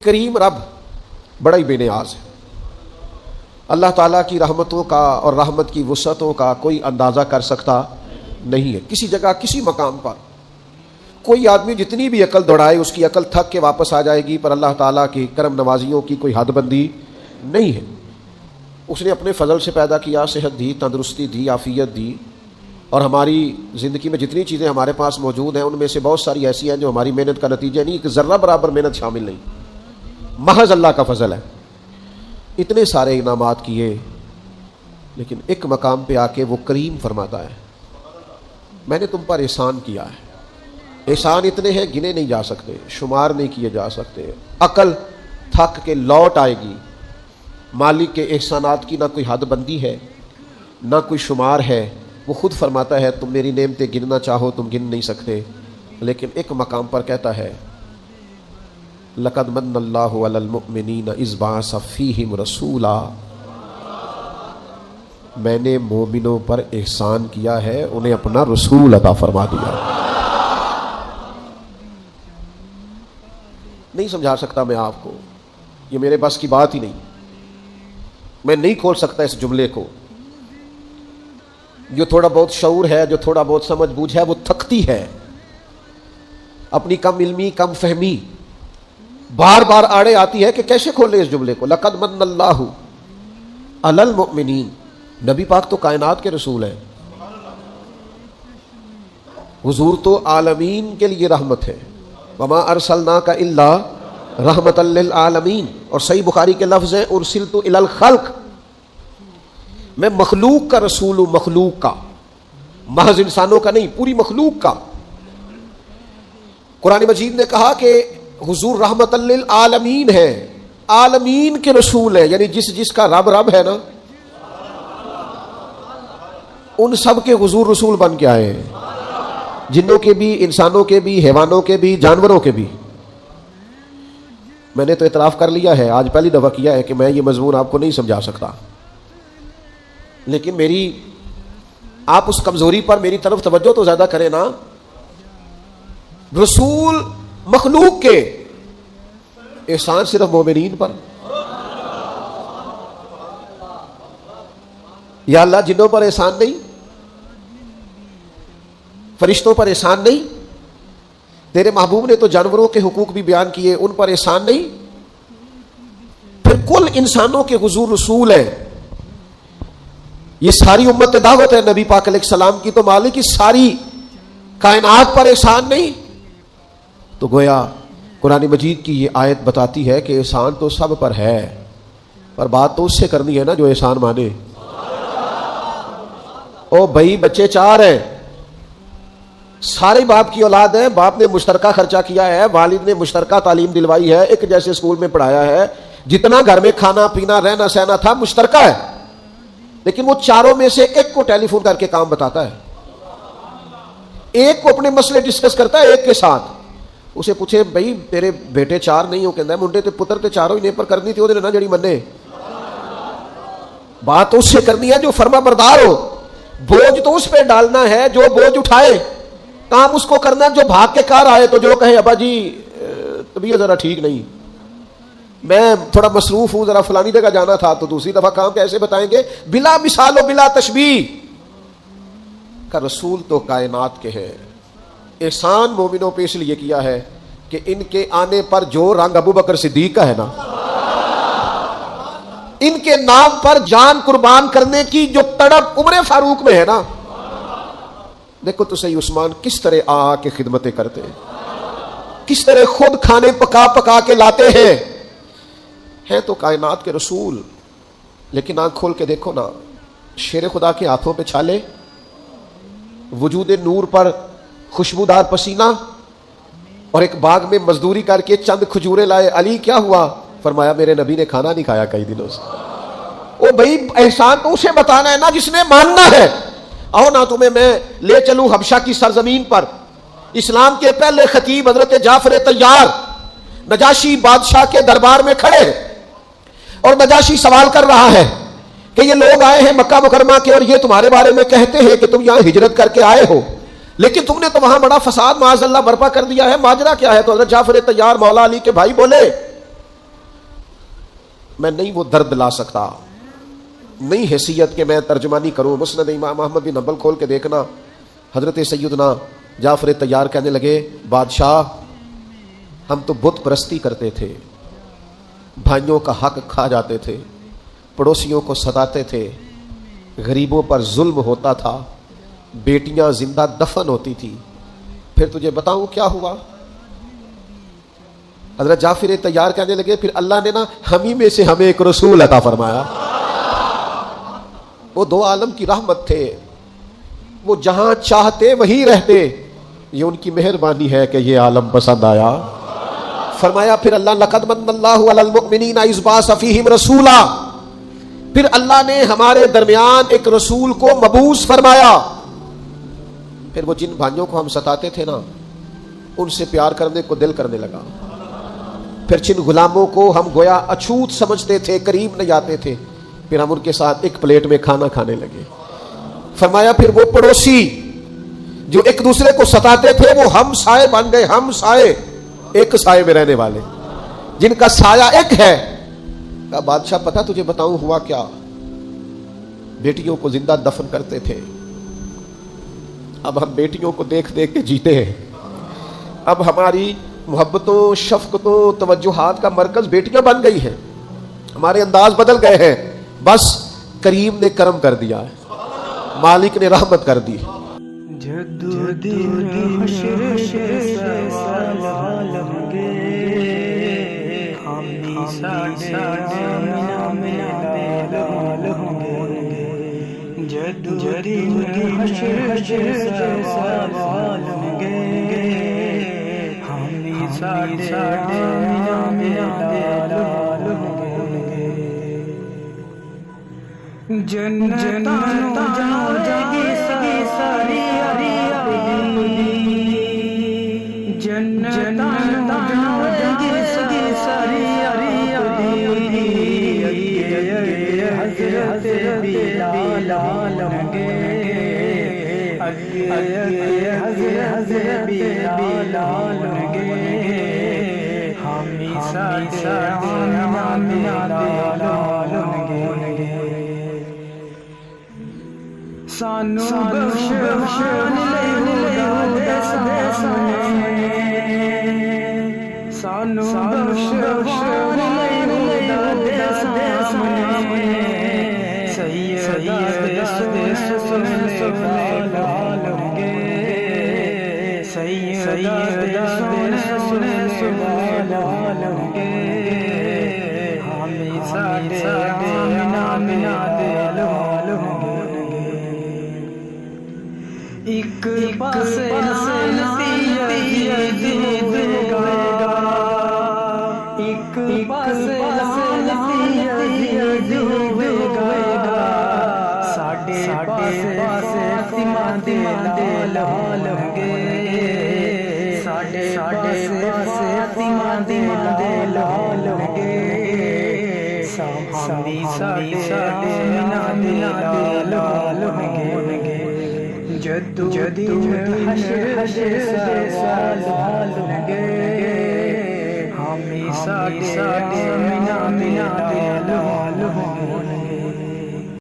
کریم رب بڑا ہی بے نیاز ہے۔ اللہ تعالیٰ کی رحمتوں کا اور رحمت کی وسعتوں کا کوئی اندازہ کر سکتا نہیں ہے۔ کسی جگہ کسی مقام پر کوئی آدمی جتنی بھی عقل دوڑائے اس کی عقل تھک کے واپس آ جائے گی، پر اللہ تعالیٰ کی کرم نوازیوں کی کوئی حد بندی نہیں ہے۔ اس نے اپنے فضل سے پیدا کیا، صحت دی، تندرستی دی، عافیت دی، اور ہماری زندگی میں جتنی چیزیں ہمارے پاس موجود ہیں ان میں سے بہت ساری ایسی ہیں جو ہماری محنت کا نتیجہ نہیں، ایک ذرہ برابر محنت شامل نہیں، محض اللہ کا فضل ہے۔ اتنے سارے انعامات کیے، لیکن ایک مقام پہ آ کے وہ کریم فرماتا ہے میں نے تم پر احسان کیا ہے۔ احسان اتنے ہیں گنے نہیں جا سکتے، شمار نہیں کیے جا سکتے۔ عقل تھک کے لوٹ آئے گی۔ مالک کے احسانات کی نہ کوئی حد بندی ہے، نہ کوئی شمار ہے۔ وہ خود فرماتا ہے تم میری نعمتیں گننا چاہو تم گن نہیں سکتے، لیکن ایک مقام پر کہتا ہے لقد من اللہ علی المؤمنین اذ بعث فیہم رسولا، میں نے مومنوں پر احسان کیا ہے، انہیں اپنا رسول عطا فرما دیا۔ نہیں سمجھا سکتا میں آپ کو، یہ میرے بس کی بات ہی نہیں، میں نہیں کھول سکتا اس جملے کو۔ جو تھوڑا بہت شعور ہے، جو تھوڑا بہت سمجھ بوجھ ہے، وہ تھکتی ہے۔ اپنی کم علمی، کم فہمی بار بار آڑے آتی ہے کہ کیسے کھولے اس جملے کو۔ لقد من اللہ علی المؤمنین، نبی پاک تو کائنات کے رسول ہیں، حضور تو عالمین کے لیے رحمت ہے۔ وما ارسلناک الا رحمتا للعالمین، اور صحیح بخاری کے لفظ ہیں ارسلت الی الخلق، میں مخلوق کا رسول ہوں، مخلوق کا، محض انسانوں کا نہیں، پوری مخلوق کا۔ قرآن مجید نے کہا کہ حضور رحمت للعالمین ہے، عالمین کے رسول ہے، یعنی جس کا رب ہے نا، ان سب کے حضور رسول بن کے آئے ہیں، جنوں کے بھی، انسانوں کے بھی، حیوانوں کے بھی، جانوروں کے بھی۔ میں نے تو اعتراف کر لیا ہے، آج پہلی دفعہ کیا ہے کہ میں یہ مضمون آپ کو نہیں سمجھا سکتا، لیکن آپ اس کمزوری پر میری طرف توجہ تو زیادہ کریں نا۔ رسول مخلوق کے، احسان صرف مومنین پر۔ یا اللہ جنوں پر احسان نہیں، فرشتوں پر احسان نہیں، تیرے محبوب نے تو جانوروں کے حقوق بھی بیان کیے، ان پر احسان نہیں، پھر کل انسانوں کے حضور رسول ہیں۔ یہ ساری امت دعوت ہے نبی پاک علیہ السلام کی، تو مالک کی ساری کائنات پر احسان نہیں؟ تو گویا قرآن مجید کی یہ آیت بتاتی ہے کہ احسان تو سب پر ہے، پر بات تو اس سے کرنی ہے نا جو احسان مانے۔ او بھائی بچے 4 ہیں، سارے باپ کی اولاد ہے، باپ نے مشترکہ خرچہ کیا ہے، والد نے مشترکہ تعلیم دلوائی ہے، ایک جیسے اسکول میں پڑھایا ہے، جتنا گھر میں کھانا پینا رہنا سہنا تھا مشترکہ ہے، لیکن وہ 4 میں سے ایک کو ٹیلی فون کر کے کام بتاتا ہے، ایک کو اپنے مسئلے ڈسکس کرتا ہے ایک کے ساتھ۔ اسے پوچھے بھائی تیرے بیٹے 4 نہیں ہو، کہتا ہے منڈے تے پتر تے 4 ہی نے، پر کرنی تھی وہ نہ جڑی منے۔ بات تو اس سے کرنی ہے جو فرما بردار ہو، بوجھ تو اس پہ ڈالنا ہے جو بوجھ اٹھائے، کام اس کو کرنا جو بھاگ کے کار آئے، تو جو کہے ابا جی طبیعت ذرا ٹھیک نہیں، میں تھوڑا مصروف ہوں، ذرا فلانی جگہ جانا تھا، تو دوسری دفعہ کام کیسے بتائیں گے؟ بلا مثال و بلا تشبیہ کا رسول تو کائنات کے ہے۔ احسان مومنوں پہ اس لیے کیا ہے کہ ان کے آنے پر جو رنگ ابو بکر صدیق کا ہے نا، ان کے نام پر جان قربان کرنے کی جو تڑپ عمر فاروق میں ہے نا، دیکھو تو صحیح عثمان کس طرح آ کے خدمتیں کرتے ہیں، کس طرح خود کھانے پکا پکا کے لاتے ہیں تو کائنات کے رسول، لیکن آنکھ کھول کے دیکھو نا، شیر خدا کے ہاتھوں پہ چھالے، وجود نور پر خوشبودار پسینہ، اور ایک باغ میں مزدوری کر کے چند کھجورے لائے۔ علی کیا ہوا؟ فرمایا میرے نبی نے کھانا نہیں کھایا کئی دنوں سے۔ او بھائی احسان تو اسے بتانا ہے نا جس نے ماننا ہے۔ آؤ نا تمہیں میں لے چلوں حبشہ کی سرزمین پر، اسلام کے پہلے خطیب حضرت جعفر طیار نجاشی بادشاہ کے دربار میں کھڑے، اور نجاشی سوال کر رہا ہے کہ یہ لوگ آئے ہیں مکہ مکرمہ کے اور یہ تمہارے بارے میں کہتے ہیں کہ تم یہاں ہجرت کر کے آئے ہو، لیکن تم نے تو وہاں بڑا فساد معاذ اللہ برپا کر دیا ہے، ماجرا کیا ہے؟ تو حضرت جعفر طیار مولا علی کے بھائی بولے میں نہیں وہ درد لا سکتا، نہیں حیثیت کہ میں ترجمانی کروں۔ مسند امام احمد بن حنبل کھول کے دیکھنا، حضرت سیدنا جعفر طیار کہنے لگے بادشاہ ہم تو بت پرستی کرتے تھے، بھائیوں کا حق کھا جاتے تھے، پڑوسیوں کو ستاتے تھے، غریبوں پر ظلم ہوتا تھا، بیٹیاں زندہ دفن ہوتی تھی، پھر تجھے بتاؤں کیا ہوا؟ حضرت جعفر طیار کہنے لگے پھر اللہ نے نا ہمیں میں سے ہمیں ایک رسول عطا فرمایا۔ وہ دو عالم کی رحمت تھے، وہ جہاں چاہتے وہیں رہتے، یہ ان کی مہربانی ہے کہ یہ عالم پسند آیا۔ فرمایا پھر اللہ لقد من اللہ علی المؤمنین اذ بعث فیہم رسولا، پھر اللہ نے ہمارے درمیان ایک رسول کو مبعوث فرمایا۔ پھر وہ جن بھائیوں کو ہم ستاتے تھے نا ان سے پیار کرنے کو دل کرنے لگا، پھر جن غلاموں کو ہم گویا اچھوت سمجھتے تھے، قریب نہیں آتے تھے، پھر ہم ان کے ساتھ ایک پلیٹ میں کھانا کھانے لگے۔ فرمایا پھر وہ پڑوسی جو ایک دوسرے کو ستاتے تھے وہ ہم سائے بن گئے، ہم سائے، ایک سائے میں رہنے والے، جن کا سایہ ایک ہے۔ کہا بادشاہ پتہ تجھے بتاؤں ہوا کیا؟ بیٹیوں کو زندہ دفن کرتے تھے، اب ہم بیٹیوں کو دیکھ دیکھ کے جیتے ہیں، اب ہماری محبتوں، شفقتوں، توجہات کا مرکز بیٹیاں بن گئی ہیں، ہمارے انداز بدل گئے ہیں، بس کریم نے کرم کر دیا ہے، مالک نے رحمت کر دی۔ سانو بخشوان سانو بخشوان ایک پاسے لعنتی یزید گا، ایک پاسے لعنتی یزید گا، ساڈے پاسے فاطمہ دے لال گے، ساڈے پاسے فاطمہ دے لال گے، ساڈے آمنہ دے لال گے، جدو حشر سال گے، ہمیں ساڈے آمنہ دے لال گے۔